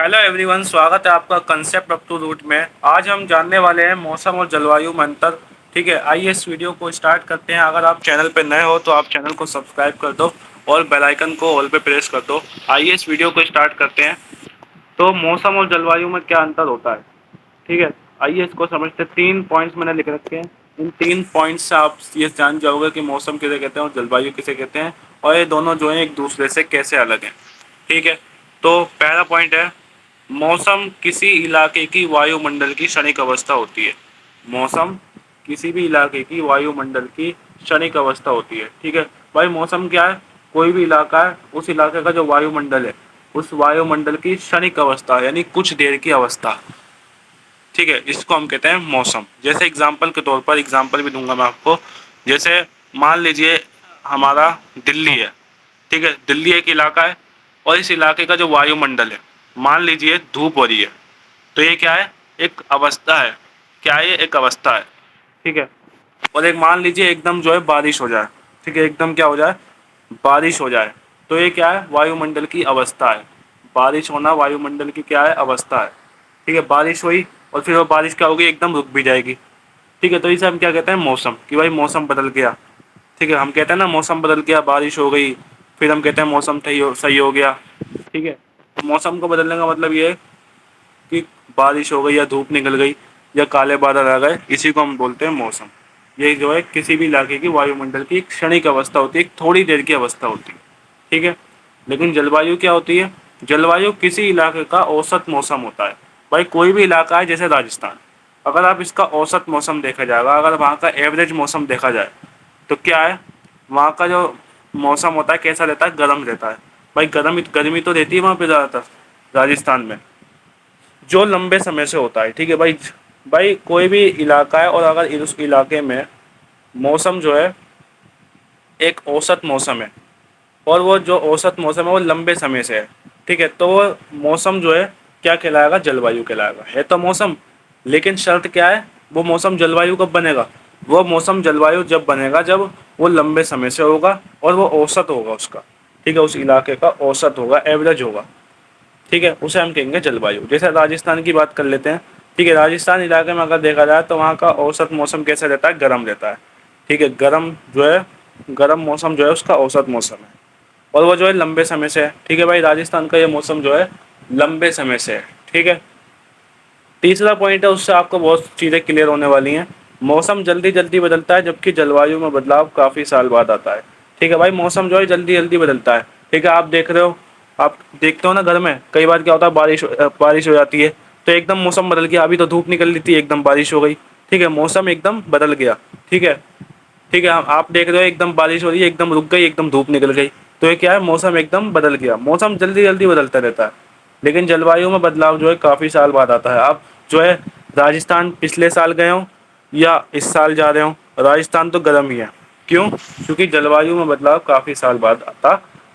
Hello everyone, स्वागत है आपका कंसेप्ट अप टू रूट में। आज हम जानने वाले हैं मौसम और जलवायु में अंतर। ठीक है, आइए इस वीडियो को स्टार्ट करते हैं। अगर आप चैनल पे नए हो तो आप चैनल को सब्सक्राइब कर दो और बेल आइकन को ऑल पे प्रेस कर दो। आइए इस वीडियो को स्टार्ट करते हैं। तो मौसम और जलवायु में क्या अंतर होता है, ठीक है, आइए इसको समझते हैं। 3 पॉइंट्स मैंने लिख रखे हैं। इन 3 पॉइंट्स से आप ये जान जाओगे कि मौसम किसे कहते हैं और जलवायु किसे कहते हैं, और ये दोनों जो हैं एक दूसरे से कैसे अलग हैं। ठीक है, तो पहला पॉइंट है, मौसम किसी इलाके की वायुमंडल की क्षणिक अवस्था होती है। मौसम किसी भी इलाके की वायुमंडल की क्षणिक अवस्था होती है। ठीक है भाई, मौसम क्या है? कोई भी इलाका है, उस इलाके का जो वायुमंडल है, उस वायुमंडल की क्षणिक अवस्था यानी कुछ देर की अवस्था। ठीक है, इसको हम कहते हैं मौसम। जैसे एग्जाम्पल के तौर पर एग्जाम्पल भी दूंगा मैं आपको। जैसे मान लीजिए हमारा दिल्ली है। ठीक है, दिल्ली एक इलाका है और इस इलाके का जो वायुमंडल है, मान लीजिए धूप हो रही है, तो ये क्या है? एक अवस्था है। क्या है? ये एक अवस्था है। ठीक है, और एक मान लीजिए एकदम जो है बारिश हो जाए। ठीक है, एकदम क्या हो जाए? बारिश हो जाए। तो ये क्या है? वायुमंडल की अवस्था है। बारिश होना वायुमंडल की क्या है? अवस्था है। ठीक है, बारिश हुई और फिर वो बारिश क्या होगी? एकदम रुक भी जाएगी। ठीक है, तो इसे हम क्या कहते हैं? मौसम। कि भाई मौसम बदल गया। ठीक है, हम कहते हैं ना मौसम बदल गया, बारिश हो गई, फिर हम कहते हैं मौसम सही हो गया। ठीक है, तो मौसम को बदलने का मतलब ये है कि बारिश हो गई या धूप निकल गई या काले बादल आ गए, इसी को हम बोलते हैं मौसम। ये जो है किसी भी इलाके की वायुमंडल की एक क्षणिक अवस्था होती है, एक थोड़ी देर की अवस्था होती है। ठीक है, लेकिन जलवायु क्या होती है? जलवायु किसी इलाके का औसत मौसम होता है। भाई कोई भी इलाका है, जैसे राजस्थान, अगर आप इसका औसत मौसम देखा जाएगा, अगर वहाँ का एवरेज मौसम देखा जाए, तो क्या है? वहाँ का जो मौसम होता है कैसा रहता है? गर्म रहता है। भाई गर्मी तो रहती है वहाँ पे ज़्यादातर राजस्थान में, जो लंबे समय से होता है। ठीक है भाई, भाई कोई भी इलाका है और अगर उस इलाके में मौसम जो है एक औसत मौसम है और वो जो औसत मौसम है वो लंबे समय से है। ठीक है, तो वो मौसम जो है क्या कहलाएगा? जलवायु कहलाएगा। है तो मौसम, लेकिन शर्त क्या है? वो मौसम जलवायु कब बनेगा? वो मौसम जलवायु जब बनेगा जब वो लंबे समय से होगा और वो औसत होगा उसका। ठीक है, उस इलाके का औसत होगा, एवरेज होगा। ठीक है, उसे हम कहेंगे जलवायु। जैसे राजस्थान की बात कर लेते हैं। ठीक है, राजस्थान इलाके में अगर देखा जाए तो वहाँ का औसत मौसम कैसा रहता है? गर्म रहता है। ठीक है, गर्म जो है, गर्म मौसम जो है उसका औसत मौसम है और वो जो है लंबे समय से है। ठीक है भाई, राजस्थान का ये मौसम जो है लंबे समय से है। ठीक है, तीसरा पॉइंट है, उससे आपको बहुत चीज़ें क्लियर होने वाली हैं। मौसम जल्दी जल्दी बदलता है जबकि जलवायु में बदलाव काफ़ी साल बाद आता है। ठीक है भाई, मौसम जो है जल्दी जल्दी बदलता है। ठीक है, आप देख रहे हो, आप देखते हो ना घर में कई बार क्या होता है? बारिश हो जाती है तो एकदम मौसम बदल गया। अभी तो धूप निकल रही थी, एकदम बारिश हो गई। ठीक है, मौसम एकदम बदल गया। ठीक है, ठीक है, आप देख रहे हो एकदम बारिश हो रही है, एकदम रुक गई, एकदम धूप निकल गई। तो ये क्या है? मौसम एकदम बदल गया। मौसम जल्दी जल्दी बदलता रहता है, लेकिन जलवायु में बदलाव जो है काफ़ी साल बाद आता है। आप जो है राजस्थान पिछले साल गए हो या इस साल जा रहे हो, राजस्थान तो गर्म ही है। क्यों? क्योंकि जलवायु में बदलाव काफ़ी साल बाद आता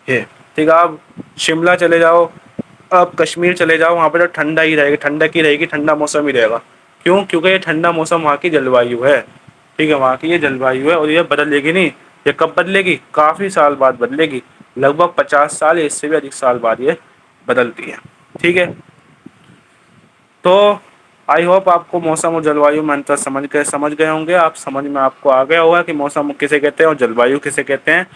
है। ठीक है, आप शिमला चले जाओ, आप कश्मीर चले जाओ, वहाँ पर तो ठंडा ही रहेगा, ठंडक ही रहेगी, ठंडा मौसम ही रहेगा। क्यों? क्योंकि ये ठंडा मौसम वहाँ की जलवायु है। ठीक है, वहाँ की ये जलवायु है और ये बदलेगी नहीं। ये कब बदलेगी? काफ़ी साल बाद बदलेगी। लगभग 50 साल या इससे भी अधिक साल बाद ये बदलती है। ठीक है, तो आई होप आपको मौसम और जलवायु में अंतर समझ गए होंगे। आप समझ में आपको आ गया होगा कि मौसम किसे कहते हैं और जलवायु किसे कहते हैं।